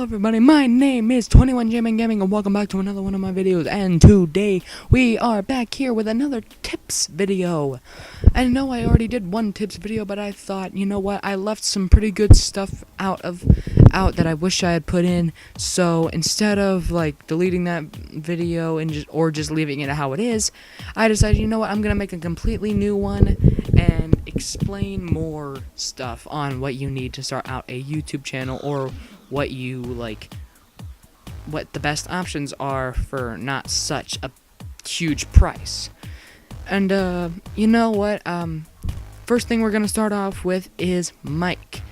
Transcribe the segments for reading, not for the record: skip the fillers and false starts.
Hello everybody, my name is 21 Gaming and welcome back to another one of my videos, and today we are back here with another tips video. I know I already did one tips video, but I thought, you know what, I left some pretty good stuff out that I wish I had put in, so instead of like deleting that video and just leaving it how it is, I decided, you know what, I'm gonna make a completely new one and explain more stuff on what you need to start out a YouTube channel, or what the best options are for not such a huge price. And you know what, first thing we're gonna start off with is mic.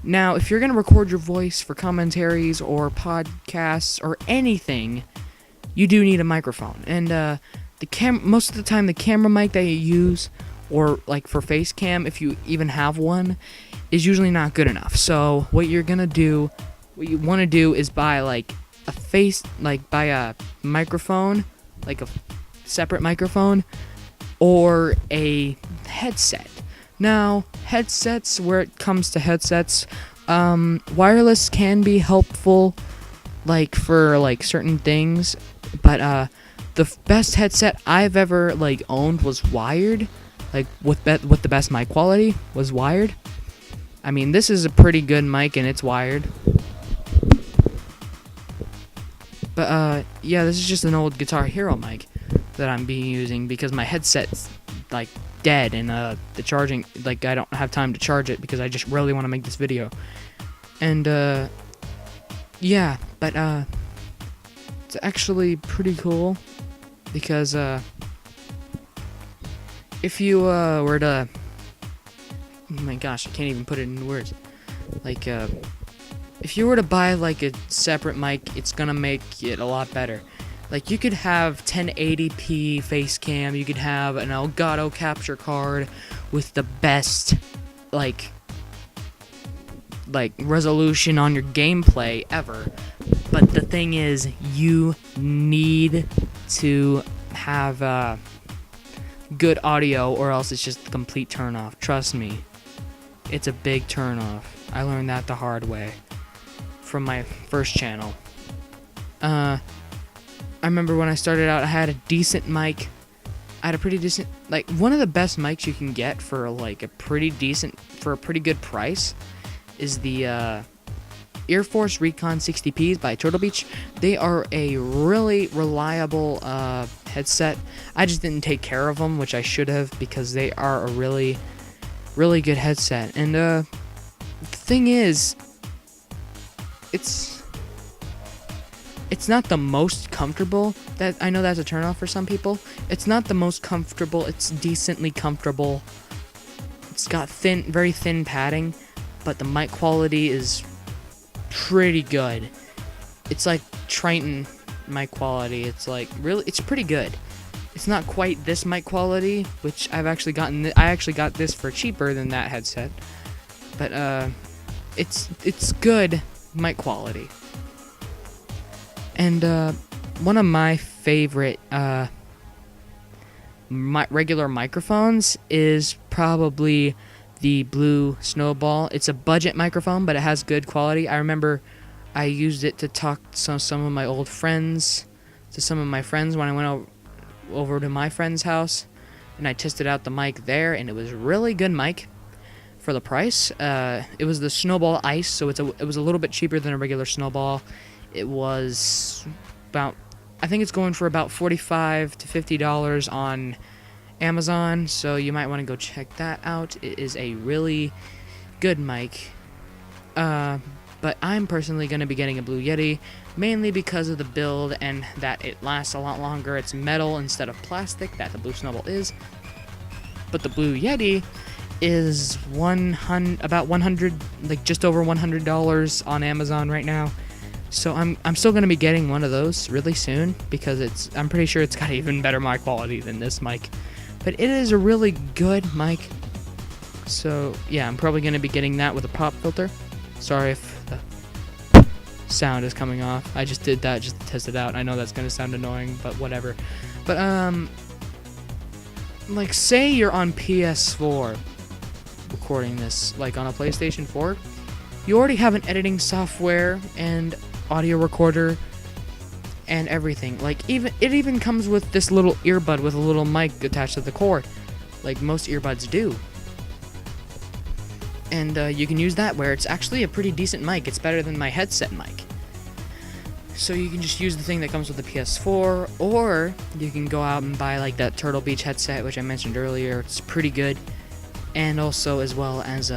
Now, if you're gonna record your voice for commentaries or podcasts or anything, you do need a microphone. And most of the time the camera mic that you use, or like for face cam, if you even have one, is usually not good enough. So what you want to do is buy a microphone, like a separate microphone, or a headset. Now, headsets, where it comes to headsets, wireless can be helpful, like for like certain things, but the best headset I've ever owned was wired. With the best mic quality was wired. I mean, this is a pretty good mic and it's wired. But yeah, this is just an old Guitar Hero mic that I'm using because my headset's dead, and the charging, I don't have time to charge it because I just really want to make this video. And yeah, but it's actually pretty cool because if you were to, oh my gosh, I can't even put it in words. If you were to buy a separate mic, it's gonna make it a lot better. You could have 1080p face cam, you could have an Elgato capture card with the best resolution on your gameplay ever. But the thing is, you need to have good audio, or else it's just a complete turnoff. Trust me, it's a big turnoff. I learned that the hard way from my first channel. I remember when I started out, I had a decent mic. I had a pretty decent, one of the best mics you can get for a pretty good price is the Air Force Recon 60Ps by Turtle Beach. They are a really reliable headset. I just didn't take care of them, which I should have, because they are a really, really good headset. And the thing is, it's not the most comfortable. That I know that's a turnoff for some people. It's not the most comfortable. It's decently comfortable. It's got very thin padding, but the mic quality is pretty good. It's like Triton mic quality. It's it's pretty good. It's not quite this mic quality, which I've actually gotten. I actually got this for cheaper than that headset, but it's good mic quality. And one of my favorite regular microphones is probably the Blue Snowball. It's a budget microphone, but it has good quality. I remember I used it to talk to some of my old friends, when I went over to my friend's house, and I tested out the mic there, and it was a really good mic for the price. It was the Snowball Ice, so it was a little bit cheaper than a regular Snowball. It was about, I think it's going for about $45 to $50 on Amazon, so you might want to go check that out. It is a really good mic. But I'm personally going to be getting a Blue Yeti, mainly because of the build and that it lasts a lot longer. It's metal instead of plastic, that the Blue Snowball is. But the Blue Yeti is about $100, just over $100 on Amazon right now. So I'm still gonna be getting one of those really soon, because I'm pretty sure it's got even better mic quality than this mic. But it is a really good mic. So yeah, I'm probably gonna be getting that with a pop filter. Sorry if the sound is coming off. I just did that just to test it out. I know that's gonna sound annoying, but whatever. But say you're on PS4 recording this, on a PlayStation 4, you already have an editing software, and audio recorder and everything. Like, it even comes with this little earbud with a little mic attached to the cord, like most earbuds do. And you can use that, where it's actually a pretty decent mic. It's better than my headset mic. So you can just use the thing that comes with the PS4, or you can go out and buy like that Turtle Beach headset, which I mentioned earlier. It's pretty good. And also, as well as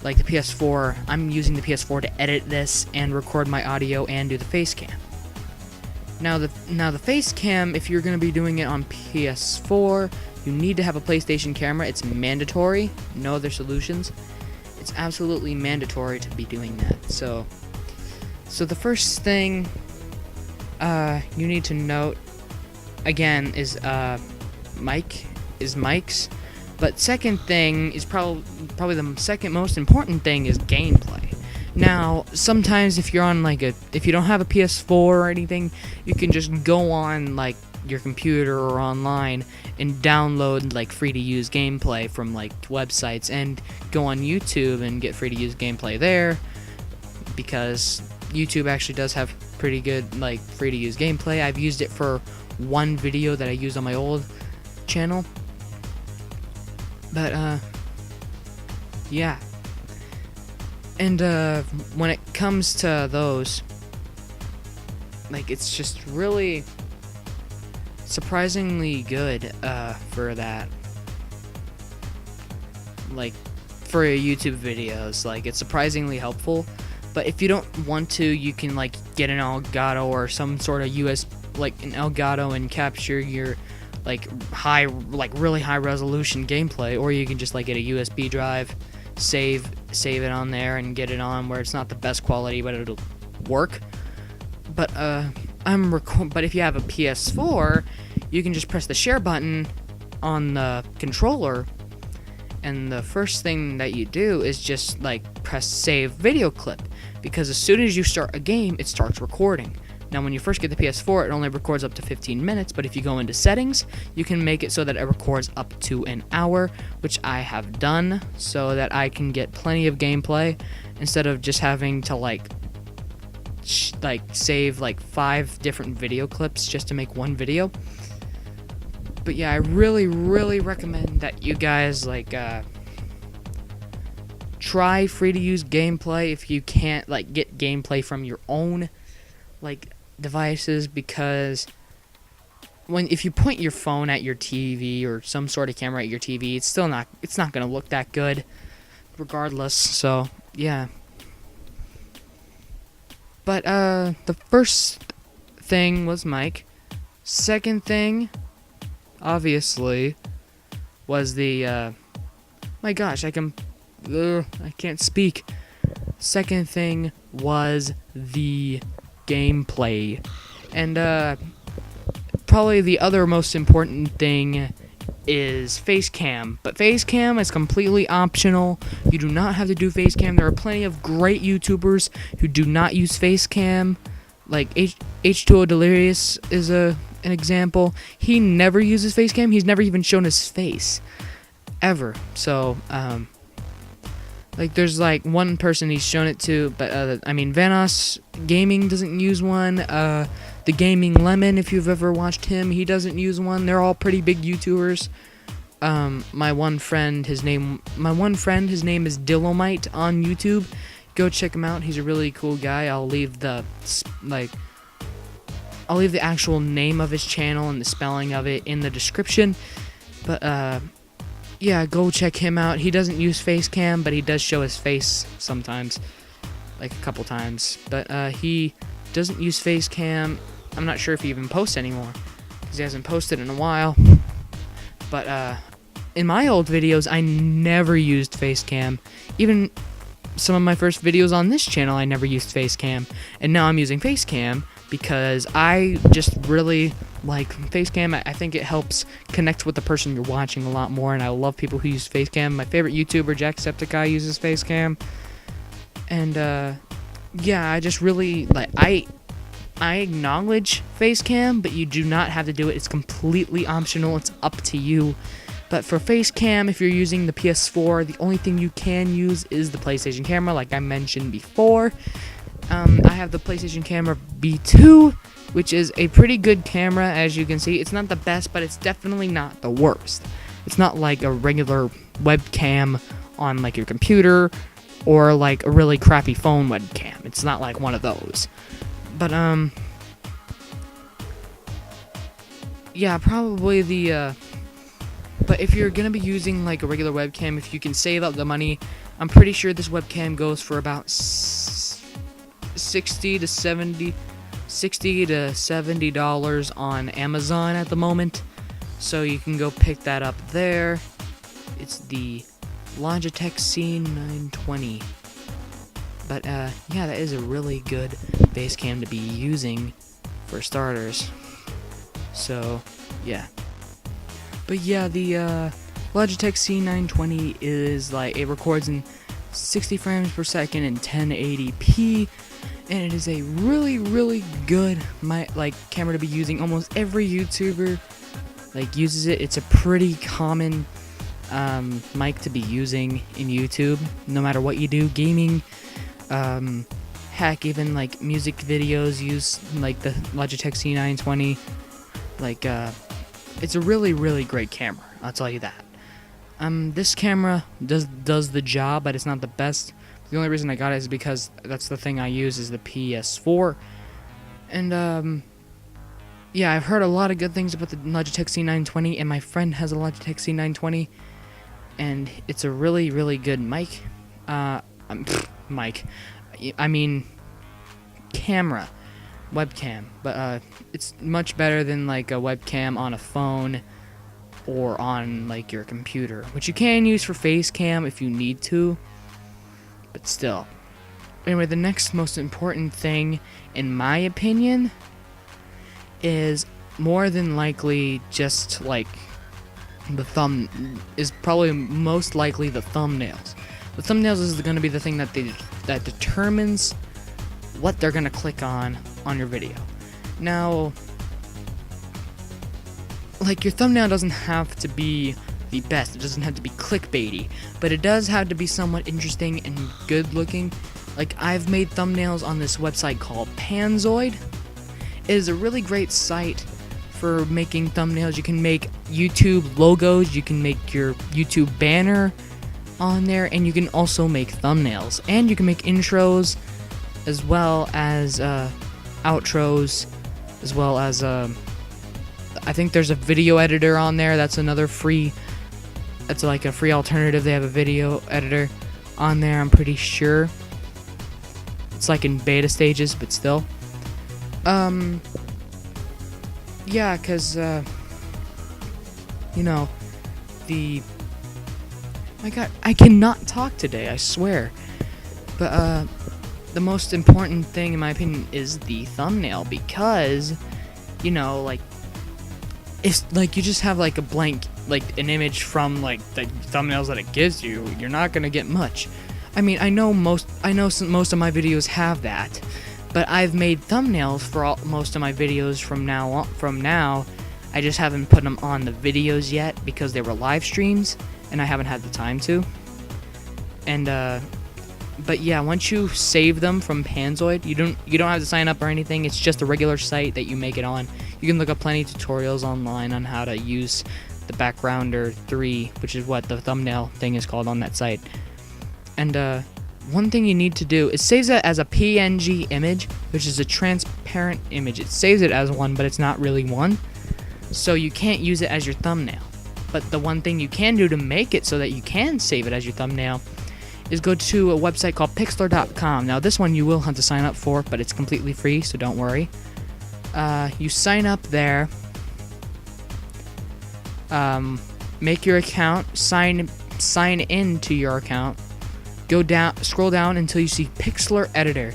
like the PS4, I'm using the PS4 to edit this and record my audio and do the face cam. Now the face cam, if you're going to be doing it on PS4, you need to have a PlayStation camera. It's mandatory. No other solutions. It's absolutely mandatory to be doing that. So the first thing you need to note, again, is mics. But second thing is probably the second most important thing is gameplay. Now, sometimes if you're on if you don't have a PS4 or anything, you can just go on like your computer or online and download like free to use gameplay from like websites, and go on YouTube and get free to use gameplay there, because YouTube actually does have pretty good like free to use gameplay. I've used it for one video that I used on my old channel. But yeah. And when it comes to those, like, it's just really surprisingly good for that. Like, for YouTube videos, like, it's surprisingly helpful. But if you don't want to, you can like get an Elgato or some sort of like an Elgato and capture your like really high resolution gameplay, or you can just like get a USB drive, save it on there and get it on where it's not the best quality, but it'll work. But but if you have a PS4, you can just press the share button on the controller, and the first thing that you do is just like press save video clip, because as soon as you start a game, it starts recording. Now, when you first get the PS4, it only records up to 15 minutes, but if you go into settings, you can make it so that it records up to an hour, which I have done, so that I can get plenty of gameplay instead of just having to save like 5 different video clips just to make one video. But yeah, I really, really recommend that you guys try free to use gameplay if you can't like get gameplay from your own devices, because if you point your phone at your TV or some sort of camera at your TV, it's not gonna look that good regardless. So yeah. But the first thing was mic. Second thing, obviously, was the my gosh, I can't speak. Second thing was the gameplay. And probably the other most important thing is face cam. But face cam is completely optional. You do not have to do face cam. There are plenty of great YouTubers who do not use face cam. Like H2O Delirious is an example. He never uses face cam. He's never even shown his face ever. So there's one person he's shown it to, but Vanos Gaming doesn't use one. The Gaming Lemon, if you've ever watched him, he doesn't use one. They're all pretty big YouTubers. My one friend, his name is Dillomite on YouTube. Go check him out. He's a really cool guy. I'll leave the actual name of his channel and the spelling of it in the description. But yeah, go check him out. He doesn't use face cam, but he does show his face sometimes, like a couple times. But he doesn't use face cam. I'm not sure if he even posts anymore, because he hasn't posted in a while. But in my old videos, I never used face cam. Even some of my first videos on this channel, I never used face cam. And now I'm using face cam because I just really like face cam. I think it helps connect with the person you're watching a lot more, and I love people who use face cam. My favorite YouTuber, Jacksepticeye, uses face cam. And yeah, I just really I acknowledge face cam, but you do not have to do it. It's completely optional. It's up to you. But for face cam, if you're using the PS4, the only thing you can use is the PlayStation camera, like I mentioned before. I have the PlayStation Camera B2, which is a pretty good camera, as you can see. It's not the best, but it's definitely not the worst. It's not like a regular webcam on like your computer or like a really crappy phone webcam. It's not like one of those. But yeah, probably the but if you're gonna be using like a regular webcam, if you can save up the money, I'm pretty sure this webcam goes for about $60 to $70 on Amazon at the moment. So you can go pick that up there. It's the Logitech C920. But yeah, that is a really good base cam to be using for starters. So yeah. But yeah, the Logitech C920 is like, it records in 60 frames per second in 1080p, and it is a really good camera to be using. Almost every YouTuber like uses it. It's a pretty common mic to be using in YouTube, no matter what you do. Gaming, heck, even like music videos use like the Logitech C920. Like it's a really great camera, I'll tell you that. This camera does the job, but it's not the best. The only reason I got it is because that's the thing I use is the PS4. And yeah, I've heard a lot of good things about the Logitech C920, and my friend has a Logitech C920, and it's a really good mic. Mic. I mean, camera. Webcam. But it's much better than like a webcam on a phone or on like your computer, which you can use for face cam if you need to, but still. Anyway, the next most important thing, in my opinion, is more than likely just like probably most likely the thumbnails. The thumbnails is going to be the thing that determines what they're going to click on your video. Now, like, your thumbnail doesn't have to be the best, it doesn't have to be clickbaity, but it does have to be somewhat interesting and good looking. Like, I've made thumbnails on this website called Panzoid. It is a really great site for making thumbnails. You can make YouTube logos, you can make your YouTube banner on there, and you can also make thumbnails, and you can make intros as well as outros, as well as I think there's a video editor on there. That's another free, that's like a free alternative. They have a video editor on there, I'm pretty sure. It's like in beta stages, but still. Yeah, cause you know, my God, I cannot talk today, I swear. But the most important thing, in my opinion, is the thumbnail, because, you know, like, it's like you just have like a blank, like an image from like the thumbnails that it gives you, you're not gonna get much. I mean, I know most of my videos have that, but I've made thumbnails for most of my videos from now. I just haven't put them on the videos yet because they were live streams and I haven't had the time to. And but yeah, once you save them from Panzoid, you don't have to sign up or anything. It's just a regular site that you make it on. You can look up plenty of tutorials online on how to use the backgrounder 3, which is what the thumbnail thing is called on that site. And one thing you need to do is save it as a PNG image, which is a transparent image. It saves it as one, but it's not really one, so you can't use it as your thumbnail. But the one thing you can do to make it so that you can save it as your thumbnail is go to a website called pixlr.com. Now, this one you will have to sign up for, but it's completely free, so don't worry. You sign up there, make your account, sign in to your account, scroll down until you see Pixlr Editor,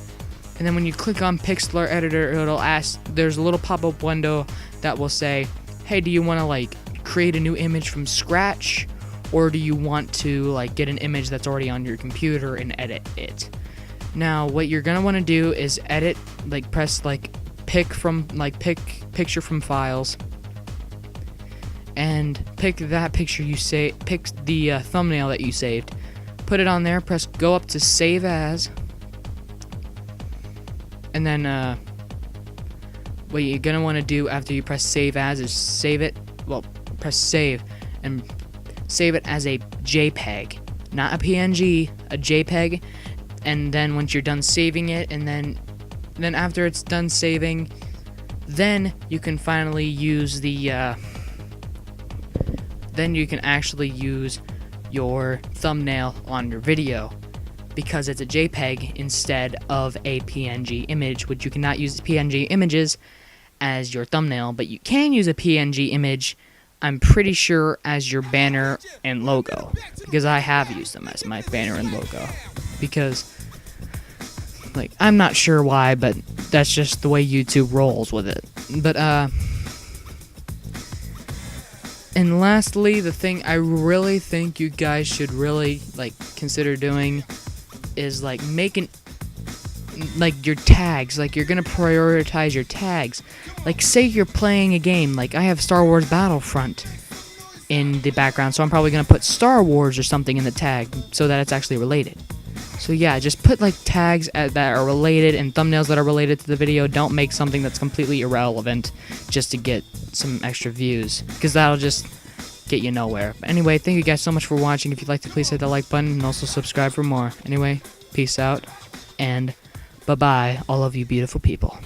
and then when you click on Pixlr Editor, it'll ask, there's a little pop-up window that will say, hey, do you want to like create a new image from scratch, or do you want to like get an image that's already on your computer and edit it? Now, what you're gonna want to do is edit, like press like pick picture from files, and pick that picture pick the thumbnail that you saved, put it on there, press go up to save as, And then what you're gonna want to do after you press save as is save it. Well, press save and save it as a JPEG, not a PNG, a JPEG. And then once you're done saving it, and then after it's done saving, then you can finally use the then you can actually use your thumbnail on your video, because it's a JPEG instead of a PNG image, which you cannot use PNG images as your thumbnail, but you can use a PNG image, I'm pretty sure, as your banner and logo, because I have used them as my banner and logo, because, like, I'm not sure why, but that's just the way YouTube rolls with it. But, and lastly, the thing I really think you guys should really, like, consider doing is, like, making, like, your tags. Like, you're gonna prioritize your tags. Like, say you're playing a game, like, I have Star Wars Battlefront in the background, so I'm probably gonna put Star Wars or something in the tag so that it's actually related. So yeah, just put, like, tags that are related and thumbnails that are related to the video. Don't make something that's completely irrelevant just to get some extra views, because that'll just get you nowhere. But anyway, thank you guys so much for watching. If you'd like to, please hit the like button and also subscribe for more. Anyway, peace out and bye-bye, all of you beautiful people.